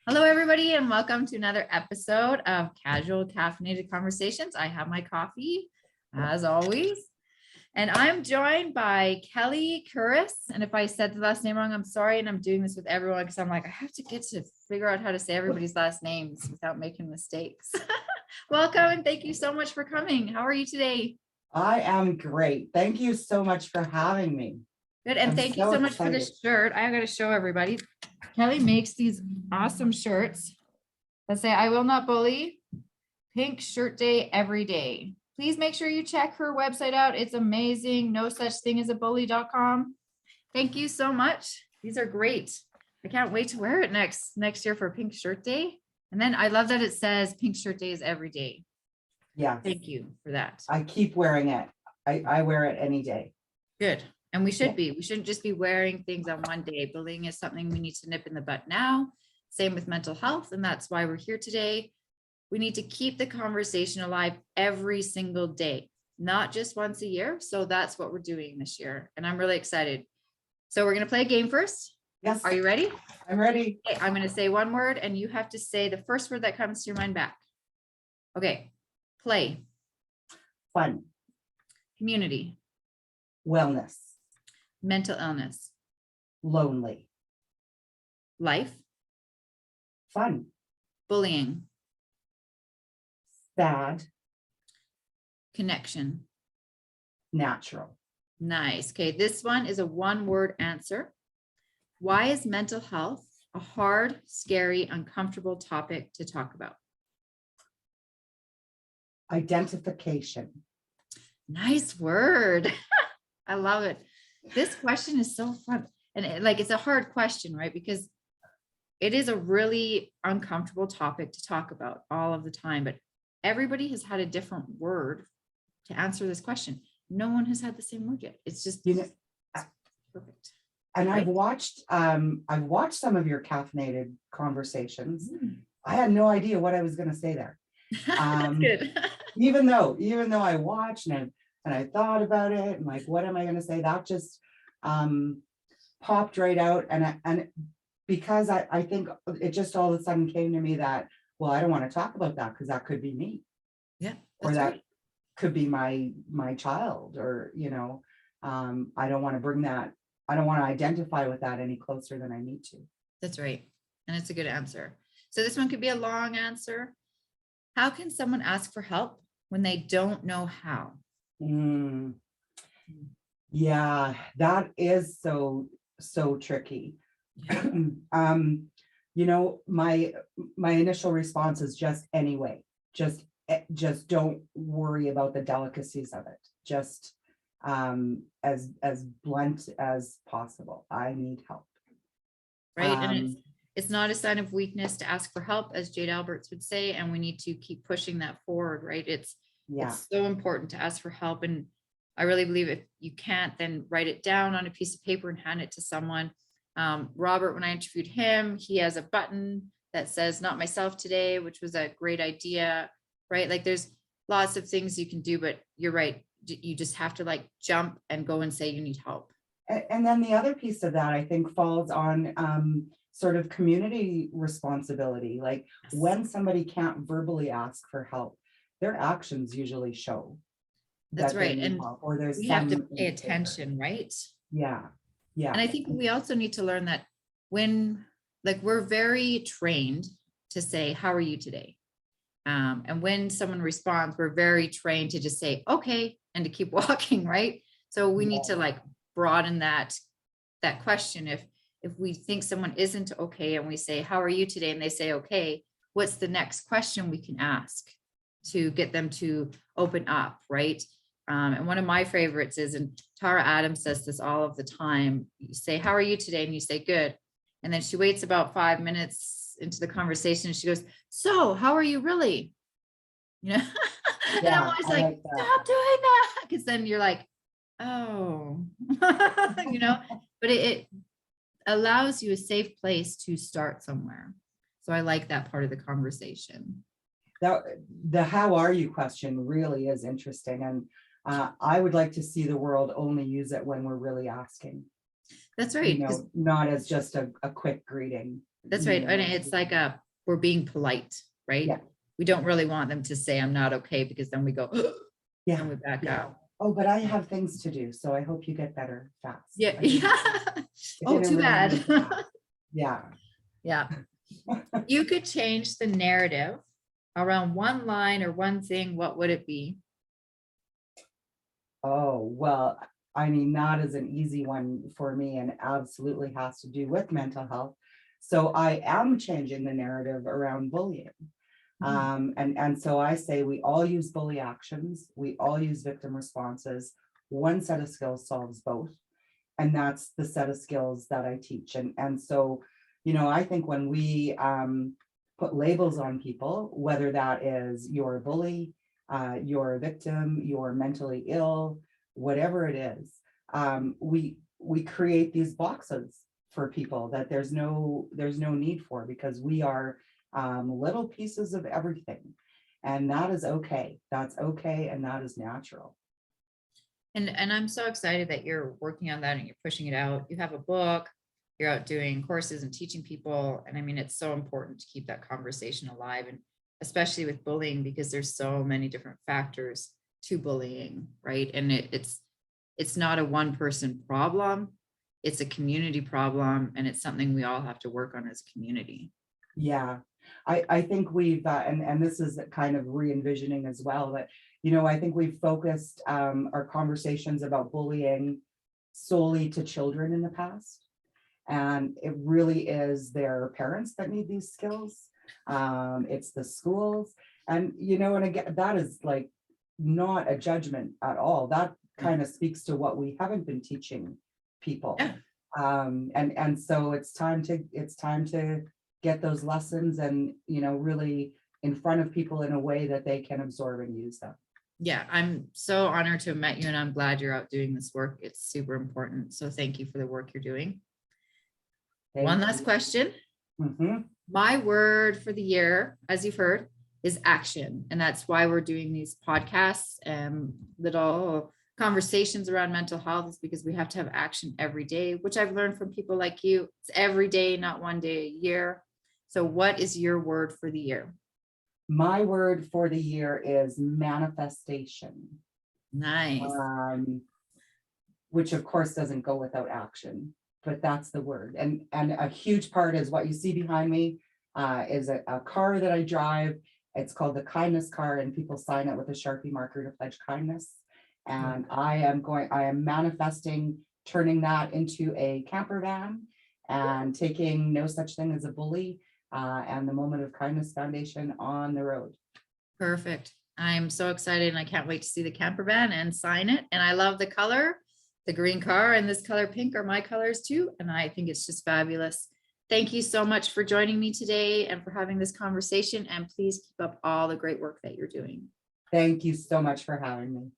Hello, everybody, and welcome to another episode of Casual Caffeinated Conversations. I have my coffee, as always, and I'm joined by Karius. And if I said the last name wrong, I'm sorry, and I'm doing this with everyone because I'm like, I have to get to figure out how to say everybody's last names without making mistakes. Welcome, and thank you so much for coming. How are you today? I am great. Thank you so much for having me. Good, and thank you so much for this shirt. I got to show everybody. Kelly makes these awesome shirts that say, I will not bully, pink shirt day every day. Please make sure you check her website out. It's amazing. No such thing as a bully.com. Thank you so much. These are great. I can't wait to wear it next year for pink shirt day. And then I love that it says pink shirt day is every day. Yeah. Thank you for that. I keep wearing it. I wear it any day. Good. And we should be. We shouldn't just be wearing things on one day. Bullying is something we need to nip in the butt now. Same with mental health. And that's why we're here today. We need to keep the conversation alive every single day, not just once a year. So that's what we're doing this year. And I'm really excited. So we're going to play a game first. Yes. Are you ready? I'm ready. Okay, I'm going to say one word and you have to say the first word that comes to your mind back. Okay. Play. Fun. Community. Wellness. Mental illness. Lonely. Life. Fun. Bullying. Sad. Connection. Natural. Nice. Okay, this one is a one-word answer. Why is mental health a hard, scary, uncomfortable topic to talk about? Identification. Nice word. I love it. This question is so fun. And it's a hard question, right? Because it is a really uncomfortable topic to talk about all of the time, but everybody has had a different word to answer this question. No one has had the same word yet. It's just perfect. And right? I've watched some of your caffeinated conversations. I had no idea what I was going to say there. That's good. even though I watched and I thought about it and like, what am I going to say? That just popped right out. And because I think it just all of a sudden came to me that, well, I don't want to talk about that because that could be me. Yeah. Or that right. could be my child, or, I don't want to bring that. I don't want to identify with that any closer than I need to. That's right. And it's a good answer. So this one could be a long answer. How can someone ask for help when they don't know how? Yeah, that is so tricky. Yeah. My initial response is just anyway, just don't worry about the delicacies of it. Just as blunt as possible. I need help. Right. And it's not a sign of weakness to ask for help, as Jade Alberts would say, and we need to keep pushing that forward, right? It's so important to ask for help. And I really believe if you can't, then write it down on a piece of paper and hand it to someone. Robert, when I interviewed him, he has a button that says "Not myself today," which was a great idea, right? Like there's lots of things you can do, but you're right. You just have to jump and go and say you need help. And then the other piece of that, I think, falls on sort of community responsibility. Like when somebody can't verbally ask for help, their actions usually show. That's right. And or there's we have to pay attention, right? Yeah. Yeah. And I think we also need to learn that when we're very trained to say, how are you today? And when someone responds, we're very trained to just say, okay, and to keep walking, right? So we need to broaden that question. If we think someone isn't okay and we say, how are you today? And they say, okay, what's the next question we can ask to get them to open up, right? And one of my favorites is, and Tara Adams says this all of the time, you say, how are you today? And you say, good. And then she waits about 5 minutes into the conversation and she goes, so how are you really? And I'm always like stop doing that. Because then you're like, oh, but it allows you a safe place to start somewhere. So I like that part of the conversation. The how are you question really is interesting. And I would like to see the world only use it when we're really asking. That's right. Not as just a quick greeting. That's you right. And know, it's like we're being polite, right? Yeah. We don't really want them to say, I'm not okay, because then we go, Yeah. and we back Yeah. out. Oh, but I have things to do, so I hope you get better fast. Yeah. I mean, Yeah. it Oh, didn't too really bad. need to happen. Yeah. Yeah. You could change the narrative around one line or one thing, what would it be? Oh, well, I mean, that is an easy one for me and absolutely has to do with mental health. So I am changing the narrative around bullying. And so I say we all use bully actions, we all use victim responses. One set of skills solves both. And that's the set of skills that I teach. And so, I think when we put labels on people, whether that is you're a bully, you're a victim, you're mentally ill, whatever it is, we create these boxes for people that there's no need for, because we are little pieces of everything. And that is okay. That's okay. And that is natural. And I'm so excited that you're working on that and you're pushing it out. You have a book, you're out doing courses and teaching people. And I mean, it's so important to keep that conversation alive, and especially with bullying, because there's so many different factors to bullying, right? And it's not a one person problem. It's a community problem, and it's something we all have to work on as a community. Yeah, I think we've, and this is kind of re-envisioning as well, that, I think we've focused our conversations about bullying solely to children in the past. And it really is their parents that need these skills. It's the schools. And, and again, that is like not a judgment at all. That kind of speaks to what we haven't been teaching people. Yeah. And so it's time to get those lessons and, really in front of people in a way that they can absorb and use them. Yeah, I'm so honored to have met you, and I'm glad you're out doing this work. It's super important. So thank you for the work you're doing. One last question. Mm-hmm. My word for the year, as you've heard, is action. And that's why we're doing these podcasts and little conversations around mental health, is because we have to have action every day, which I've learned from people like you. It's every day, not one day a year. So what is your word for the year? My word for the year is manifestation. Nice. Which of course doesn't go without action, but that's the word. And a huge part is what you see behind me is a car that I drive. It's called the kindness card, and people sign it with a Sharpie marker to pledge kindness. And I am manifesting turning that into a camper van and taking No Such Thing as a Bully and the Moment of Kindness Foundation on the road. Perfect. I'm so excited, and I can't wait to see the camper van and sign it. And I love the color. The green car and this color pink are my colors too. And I think it's just fabulous. Thank you so much for joining me today and for having this conversation. And please keep up all the great work that you're doing. Thank you so much for having me.